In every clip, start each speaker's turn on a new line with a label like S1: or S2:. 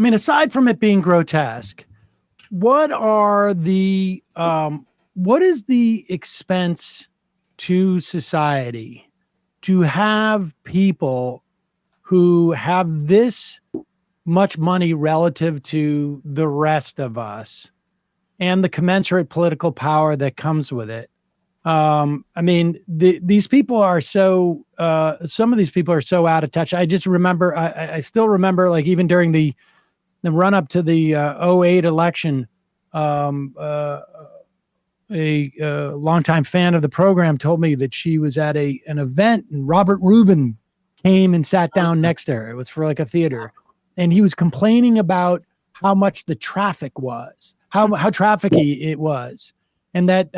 S1: mean, aside from it being grotesque, what is the expense to society to have people who have this much money relative to the rest of us and the commensurate political power that comes with it? I mean, these people are so, some of these people are so out of touch. I just remember, I still remember, like, even during the run up to the 08 election, a longtime fan of the program told me that she was at an event and Robert Rubin came and sat down next to her. It was for like a theater. And he was complaining about how much the traffic was, how trafficky it was. And that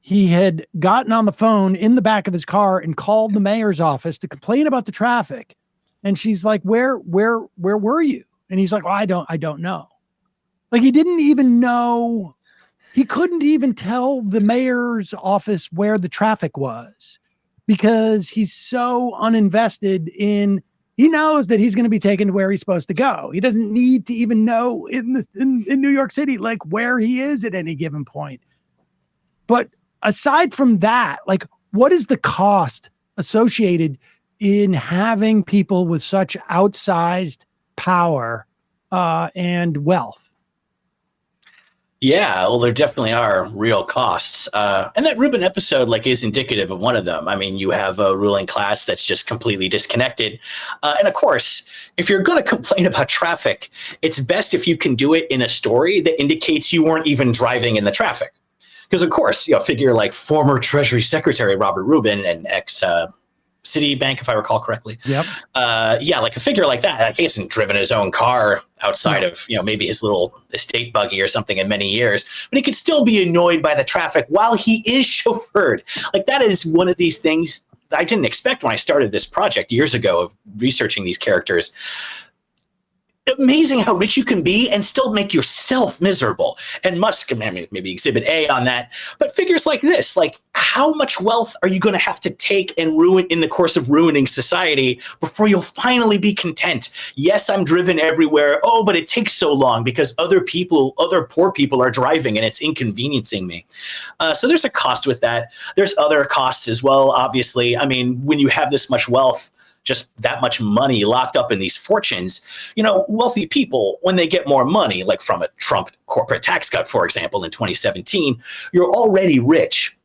S1: he had gotten on the phone in the back of his car and called the mayor's office to complain about the traffic. And she's like, where were you? And he's like, well, I don't know. Like, he didn't even know. He couldn't even tell the mayor's office where the traffic was because he's so uninvested in, he knows that he's going to be taken to where he's supposed to go. He doesn't need to even know in New York City, like, where he is at any given point. But aside from that, like, what is the cost associated in having people with such outsized power and wealth?
S2: Yeah, well, there definitely are real costs. And that Rubin episode, like, is indicative of one of them. I mean, you have a ruling class that's just completely disconnected. And of course, if you're going to complain about traffic, it's best if you can do it in a story that indicates you weren't even driving in the traffic. Because, of course, you know, figure like former Treasury Secretary Robert Rubin and ex Citibank, if I recall correctly.
S1: Yep.
S2: Yeah, like a figure like that, like, he hasn't driven his own car outside of, you know, maybe his little estate buggy or something in many years, but he could still be annoyed by the traffic while he is chauffeured. Like, that is one of these things I didn't expect when I started this project years ago of researching these characters. Amazing how rich you can be and still make yourself miserable. And Musk, I mean, maybe exhibit A on that, but figures like this, like, how much wealth are you going to have to take and ruin in the course of ruining society before you'll finally be content? Yes, I'm driven everywhere. Oh, but it takes so long because other poor people are driving and it's inconveniencing me. So there's a cost with that. There's other costs as well, obviously. I mean, when you have this much wealth, just that much money locked up in these fortunes, you know, wealthy people, when they get more money, like from a Trump corporate tax cut, for example, in 2017, you're already rich.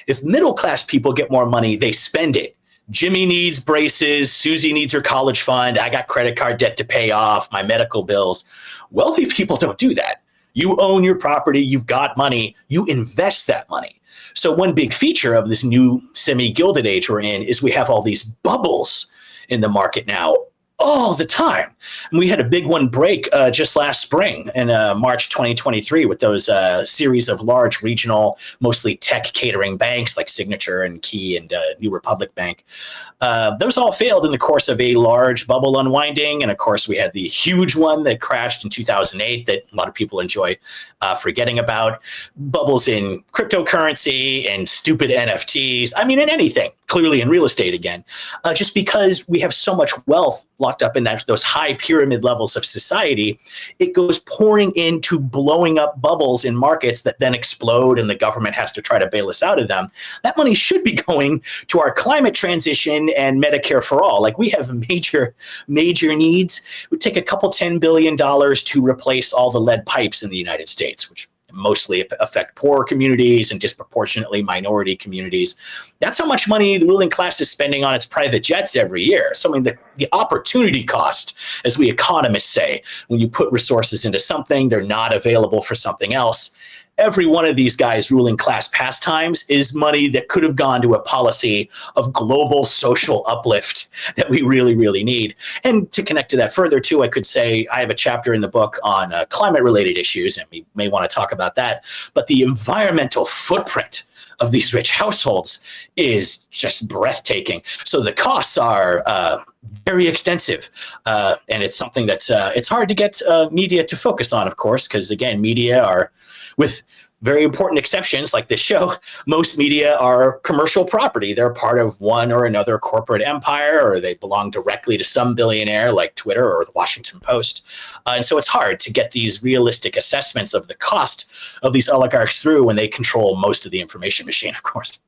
S2: If middle-class people get more money, they spend it. Jimmy needs braces. Susie needs her college fund. I got credit card debt to pay off, my medical bills. Wealthy people don't do that. You own your property. You've got money. You invest that money. So one big feature of this new semi-gilded age we're in is we have all these bubbles in the market now all the time. And we had a big one break just last spring in March 2023 with those series of large regional, mostly tech catering banks like Signature and Key and New Republic Bank. Those all failed in the course of a large bubble unwinding. And of course, we had the huge one that crashed in 2008 that a lot of people enjoy forgetting about. Bubbles in cryptocurrency and stupid NFTs. I mean, in anything, clearly in real estate again, just because we have so much wealth locked up in those high pyramid levels of society, it goes pouring into blowing up bubbles in markets that then explode and the government has to try to bail us out of them. That money should be going to our climate transition and Medicare for all. Like, we have major needs. It would take a couple $10 billion to replace all the lead pipes in the United States, which mostly affect poor communities and disproportionately minority communities. That's how much money the ruling class is spending on its private jets every year. So, I mean, the opportunity cost, as we economists say, when you put resources into something, they're not available for something else. Every one of these guys' ruling class pastimes is money that could have gone to a policy of global social uplift that we really, really need. And to connect to that further, too, I could say I have a chapter in the book on climate-related issues, and we may want to talk about that. But the environmental footprint of these rich households is just breathtaking. So the costs are very extensive. And it's something that's it's hard to get media to focus on, of course, because, again, media are with very important exceptions like this show, most media are commercial property. They're part of one or another corporate empire, or they belong directly to some billionaire like Twitter or the Washington Post. And so it's hard to get these realistic assessments of the cost of these oligarchs through when they control most of the information machine, of course.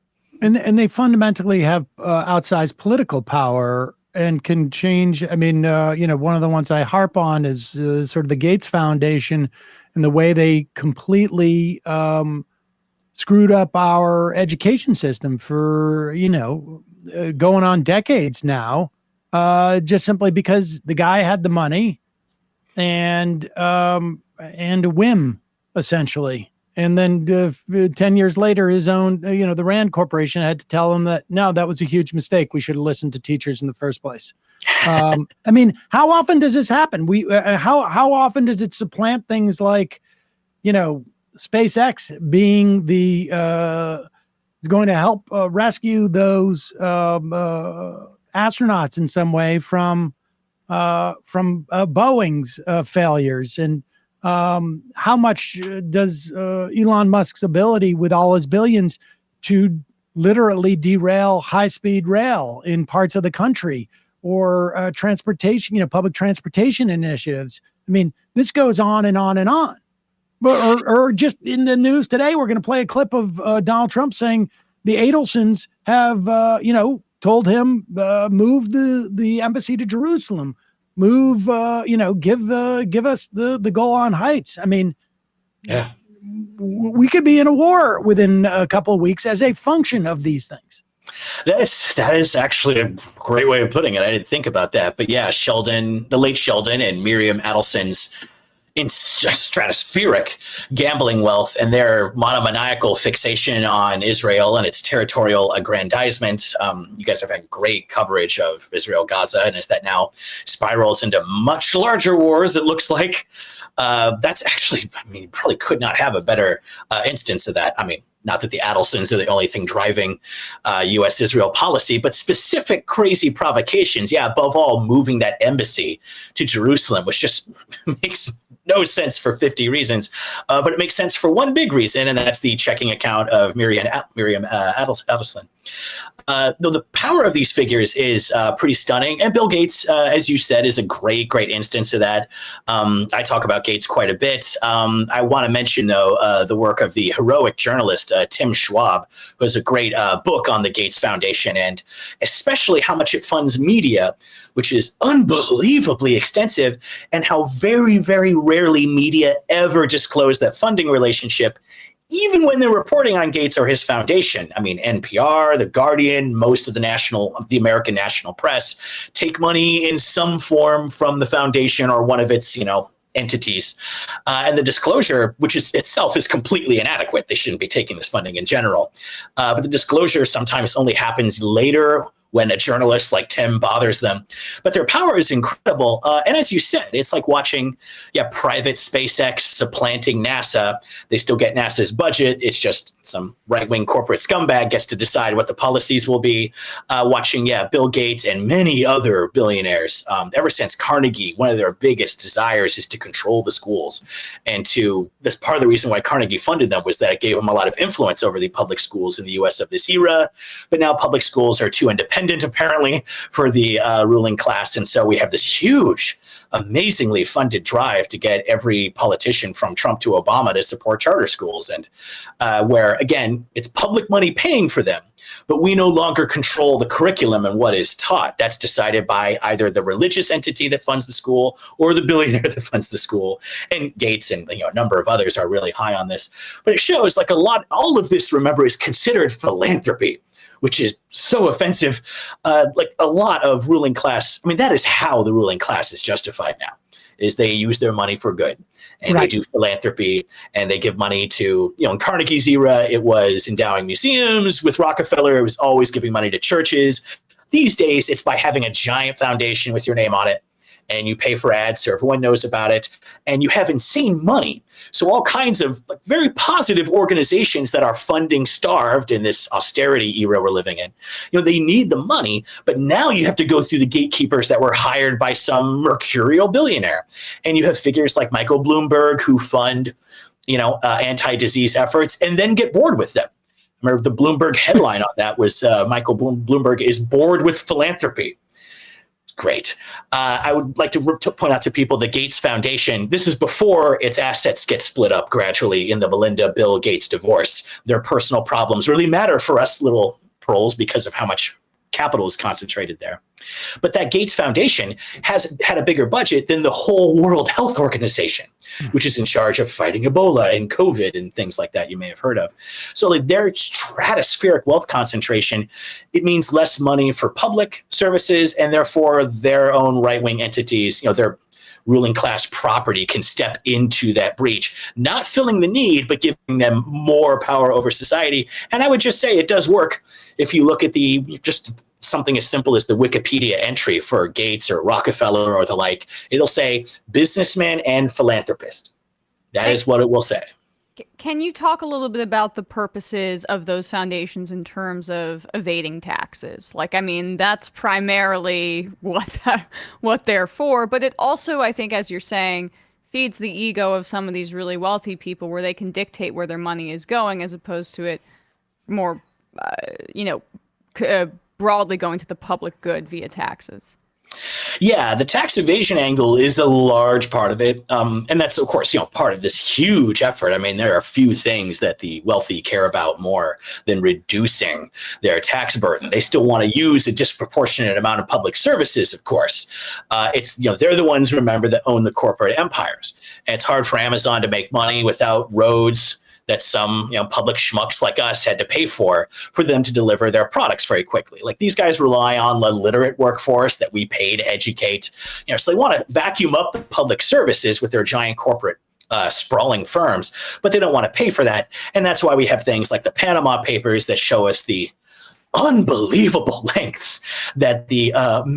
S1: And they fundamentally have outsized political power and can change. I mean, one of the ones I harp on is sort of the Gates Foundation and the way they completely screwed up our education system for, going on decades now, just simply because the guy had the money and a whim, essentially. And then 10 years later, his own, the Rand Corporation had to tell him that, no, that was a huge mistake. We should have listened to teachers in the first place. I mean, how often does this happen? How often does it supplant things like, SpaceX being is going to help rescue those astronauts in some way from Boeing's failures? And how much does Elon Musk's ability with all his billions to literally derail high-speed rail in parts of the country or transportation, public transportation initiatives? I mean, this goes on and on and on. Or just in the news today, we're going to play a clip of Donald Trump saying the Adelsons have, told him move the embassy to Jerusalem. Move, give us the Golan Heights. I mean,
S2: yeah,
S1: we could be in a war within a couple of weeks as a function of these things.
S2: That is actually a great way of putting it. I didn't think about that, but yeah, the late Sheldon and Miriam Adelson's stratospheric gambling wealth and their monomaniacal fixation on Israel and its territorial aggrandizement. You guys have had great coverage of Israel, Gaza, and as that now spirals into much larger wars, it looks like that's actually, you probably could not have a better instance of that. I mean, not that the Adelsons are the only thing driving U.S.-Israel policy, but specific crazy provocations. Yeah, above all, moving that embassy to Jerusalem, which just makes no sense for 50 reasons. But it makes sense for one big reason, and that's the checking account of Miriam Adelson. Though the power of these figures is pretty stunning. And Bill Gates, as you said, is a great instance of that. I talk about Gates quite a bit. I want to mention, though, the work of the heroic journalist Tim Schwab, who has a great book on the Gates Foundation, and especially how much it funds media, which is unbelievably extensive, and how very, very rarely media ever disclose that funding relationship, even when they're reporting on Gates or his foundation. I mean, NPR, The Guardian, most of the American national press take money in some form from the foundation or one of its, entities. And the disclosure, which is itself is completely inadequate. They shouldn't be taking this funding in general. But the disclosure sometimes only happens later when a journalist like Tim bothers them. But their power is incredible. And as you said, it's like watching private SpaceX supplanting NASA. They still get NASA's budget. It's just some right-wing corporate scumbag gets to decide what the policies will be. Watching, Bill Gates and many other billionaires. Ever since Carnegie, one of their biggest desires is to control the schools. And this part of the reason why Carnegie funded them was that it gave them a lot of influence over the public schools in the US of this era. But now public schools are too independent, apparently, for the ruling class. And so we have this huge, amazingly funded drive to get every politician from Trump to Obama to support charter schools, and where, again, it's public money paying for them. But we no longer control the curriculum and what is taught. That's decided by either the religious entity that funds the school or the billionaire that funds the school. And Gates and a number of others are really high on this. But it shows all of this, remember, is considered philanthropy, which is so offensive. Like a lot of ruling class, that is how the ruling class is justified now, is they use their money for good. And They do philanthropy, and they give money to, in Carnegie's era, it was endowing museums. With Rockefeller, it was always giving money to churches. These days, it's by having a giant foundation with your name on it, and you pay for ads so everyone knows about it, and you have insane money. So all kinds of very positive organizations that are funding starved in this austerity era we're living in, they need the money, but now you have to go through the gatekeepers that were hired by some mercurial billionaire. And you have figures like Michael Bloomberg who fund anti-disease efforts, and then get bored with them. Remember, the Bloomberg headline on that was Michael Bloomberg is bored with philanthropy. Great. I would like to point out to people the Gates Foundation. This is before its assets get split up gradually in the Melinda-Bill Gates divorce. Their personal problems really matter for us little proles because of how much capital is concentrated there. But that Gates Foundation has had a bigger budget than the whole World Health Organization, which is in charge of fighting Ebola and COVID and things like that you may have heard of. So like their stratospheric wealth concentration, it means less money for public services, and therefore their own right-wing entities, their ruling class property can step into that breach, not filling the need, but giving them more power over society. And I would just say it does work if you look at just something as simple as the Wikipedia entry for Gates or Rockefeller or the like. It'll say businessman and philanthropist. That is what it will say.
S3: Can you talk a little bit about the purposes of those foundations in terms of evading taxes? That's primarily what they're for, but it also, I think, as you're saying, feeds the ego of some of these really wealthy people where they can dictate where their money is going as opposed to it more, broadly going to the public good via taxes.
S2: Yeah, the tax evasion angle is a large part of it. And that's, of course, part of this huge effort. There are few things that the wealthy care about more than reducing their tax burden. They still want to use a disproportionate amount of public services, of course. They're the ones, remember, that own the corporate empires. And it's hard for Amazon to make money without roads that some public schmucks like us had to pay for them to deliver their products very quickly. Like these guys rely on the literate workforce that we pay to educate. So they want to vacuum up the public services with their giant corporate sprawling firms, but they don't want to pay for that. And that's why we have things like the Panama Papers that show us the unbelievable lengths that the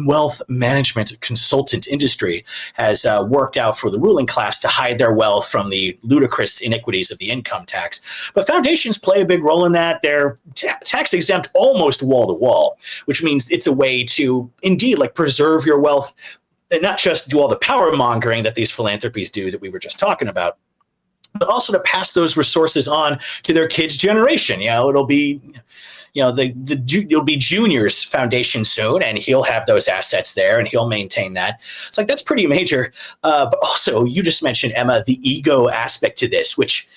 S2: wealth management consultant industry has worked out for the ruling class to hide their wealth from the ludicrous iniquities of the income tax. But foundations play a big role in that. They're tax exempt almost wall to wall, which means it's a way to indeed preserve your wealth and not just do all the power mongering that these philanthropies do that we were just talking about, but also to pass those resources on to their kids' generation. It'll be you'll be Junior's foundation soon, and he'll have those assets there, and he'll maintain that. It's that's pretty major. But also, you just mentioned, Emma, the ego aspect to this, which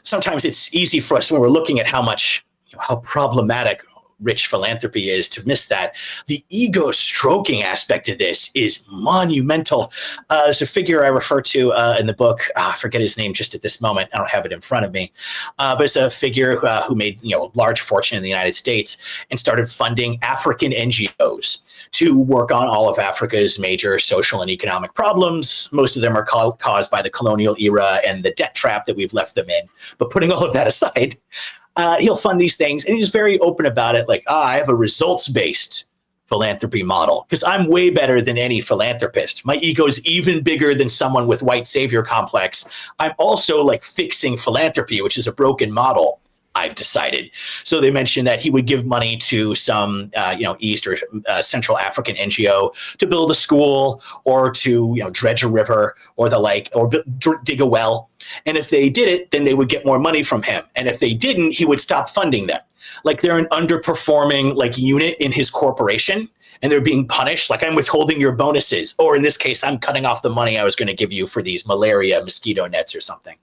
S2: sometimes it's easy for us when we're looking at how problematic rich philanthropy is to miss that. The ego stroking aspect of this is monumental. There's a figure I refer to in the book. I forget his name just at this moment. I don't have it in front of me. But it's a figure who made a large fortune in the United States and started funding African NGOs to work on all of Africa's major social and economic problems. Most of them are caused by the colonial era and the debt trap that we've left them in. But putting all of that aside, he'll fund these things, and he's very open about it. I have a results-based philanthropy model because I'm way better than any philanthropist. My ego is even bigger than someone with white savior complex. I'm also fixing philanthropy, which is a broken model, I've decided. So they mentioned that he would give money to some, East or Central African NGO to build a school or to, dredge a river or the like, or dig a well. And if they did it, then they would get more money from him. And if they didn't, he would stop funding them. They're an underperforming unit in his corporation, and they're being punished. I'm withholding your bonuses, or in this case, I'm cutting off the money I was going to give you for these malaria mosquito nets or something.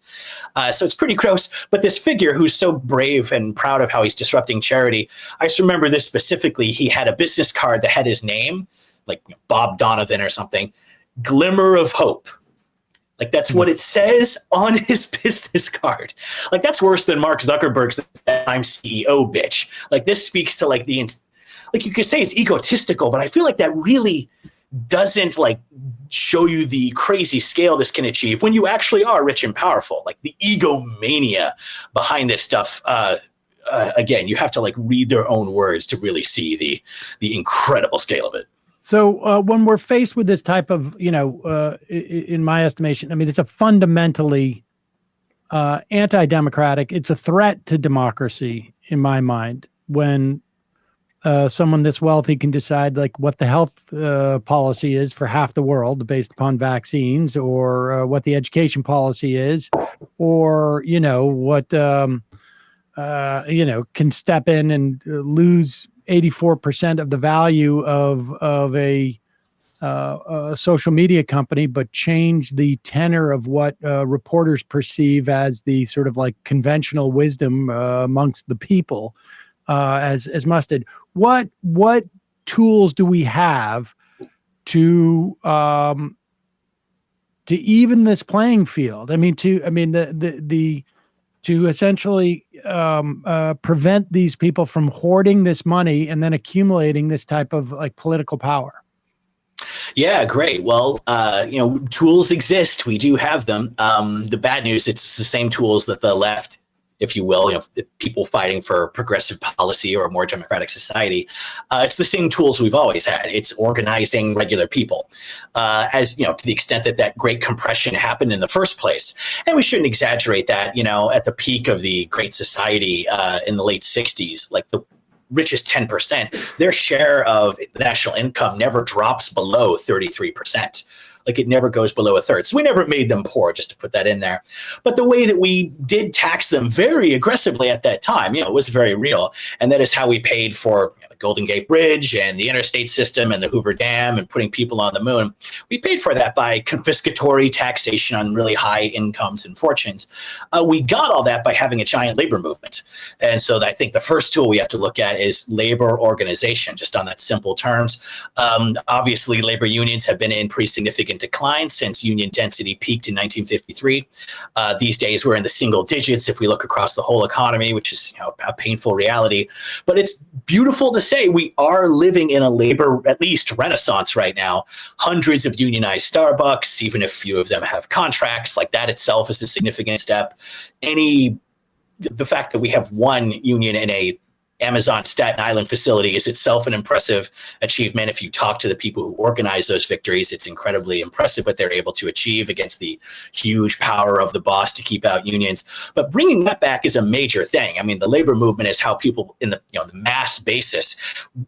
S2: So it's pretty gross. But this figure who's so brave and proud of how he's disrupting charity, I just remember this specifically. He had a business card that had his name, Bob Donovan or something, Glimmer of Hope. That's what it says on his business card. That's worse than Mark Zuckerberg's "I'm CEO" bitch. This speaks to you could say it's egotistical, but I feel that really doesn't show you the crazy scale this can achieve when you actually are rich and powerful. The egomania behind this stuff. Again, you have to read their own words to really see the incredible scale of it.
S1: So when we're faced with this type of, in my estimation, it's a fundamentally anti-democratic. It's a threat to democracy in my mind when someone this wealthy can decide like what the health policy is for half the world based upon vaccines, or what the education policy is, or what can step in and lose 84% of the value of a social media company, but change the tenor of what reporters perceive as the sort of like conventional wisdom amongst the people as mustard. What tools do we have to even this playing field? To essentially prevent these people from hoarding this money and then accumulating this type of like political power.
S2: Yeah, great. Well, tools exist. We do have them. The bad news, it's the same tools that the left, if you will, the people fighting for progressive policy or a more democratic society. It's the same tools we've always had. It's organizing regular people, to the extent that great compression happened in the first place. And we shouldn't exaggerate that, at the peak of the Great Society in the late 60s, like the richest 10%, their share of the national income never drops below 33%. Like it never goes below a third. So we never made them poor, just to put that in there. But the way that we did tax them very aggressively at that time, it was very real. And that is how we paid for the Golden Gate Bridge and the interstate system and the Hoover Dam and putting people on the moon. We paid for that by confiscatory taxation on really high incomes and fortunes. We got all that by having a giant labor movement. And so I think the first tool we have to look at is labor organization, just on that simple terms. Obviously, labor unions have been in pretty significant decline since union density peaked in 1953. These days, we're in the single digits if we look across the whole economy, which is a painful reality. But it's beautiful to say we are living in a labor, at least, renaissance right now. Hundreds of unionized Starbucks, even if few of them have contracts, like that itself is a significant step. The fact that we have one union in a Amazon Staten Island facility is itself an impressive achievement. If you talk to the people who organize those victories, it's incredibly impressive what they're able to achieve against the huge power of the boss to keep out unions. But bringing that back is a major thing. I mean, the labor movement is how people in the mass basis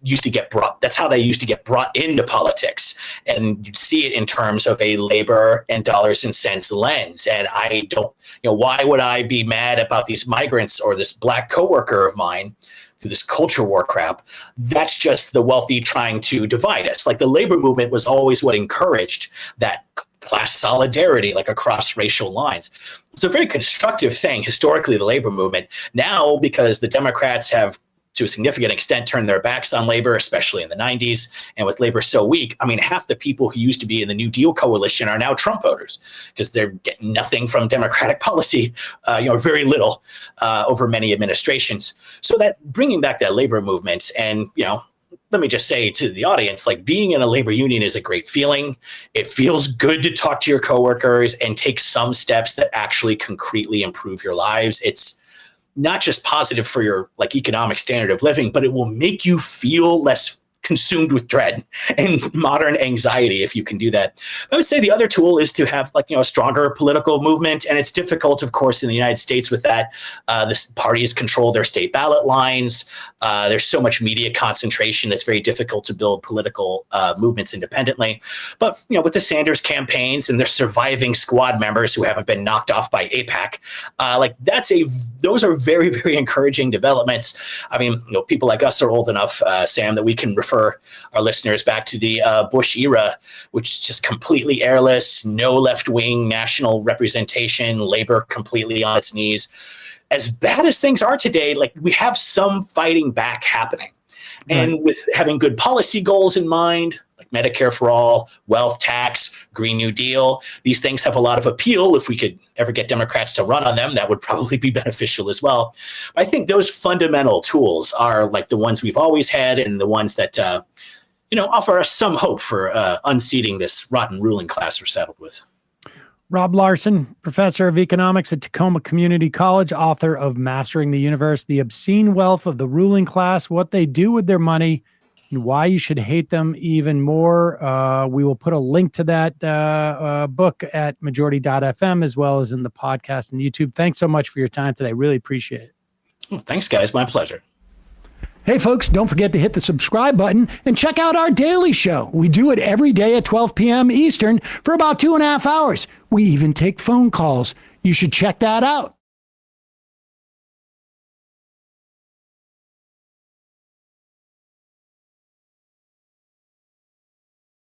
S2: used to get brought. That's how they used to get brought into politics. And you see it in terms of a labor and dollars and cents lens. And I don't, why would I be mad about these migrants or this black coworker of mine through this culture war crap? That's just the wealthy trying to divide us. Like the labor movement was always what encouraged that class solidarity, like across racial lines. It's a very constructive thing, historically, the labor movement. Now, because the Democrats have, to a significant extent, turned their backs on labor, especially in the 90s, and with labor so weak, half the people who used to be in the New Deal coalition are now Trump voters because they're getting nothing from Democratic policy, very little over many administrations. So that bringing back that labor movement, and let me just say to the audience, like being in a labor union is a great feeling. It feels good to talk to your coworkers and take some steps that actually concretely improve your lives. It's not just positive for your economic standard of living, but it will make you feel less consumed with dread and modern anxiety if you can do that. I would say the other tool is to have a stronger political movement. And it's difficult, of course, in the United States with that. The parties control their state ballot lines. There's so much media concentration that's very difficult to build political movements independently. But with the Sanders campaigns and their surviving squad members who haven't been knocked off by AIPAC, those are very, very encouraging developments. People like us are old enough, Sam, that we can refer our listeners back to the Bush era, which is just completely airless, no left-wing national representation, labor completely on its knees. As bad as things are today, we have some fighting back happening. And with having good policy goals in mind, like Medicare for all, wealth tax, Green New Deal, these things have a lot of appeal. If we could ever get Democrats to run on them, that would probably be beneficial as well. But I think those fundamental tools are like the ones we've always had and the ones that, offer us some hope for unseating this rotten ruling class we're saddled with.
S1: Rob Larson, professor of economics at Tacoma Community College, author of Mastering the Universe, The Obscene Wealth of the Ruling Class, What They Do with Their Money, and Why You Should Hate Them Even More. We will put a link to that book at majority.fm as well as in the podcast and YouTube. Thanks so much for your time today. Really appreciate it.
S2: Well, thanks, guys. My pleasure.
S1: Hey, folks, don't forget to hit the subscribe button and check out our daily show. We do it every day at 12 p.m. Eastern for about 2.5 hours. We even take phone calls. You should check that out.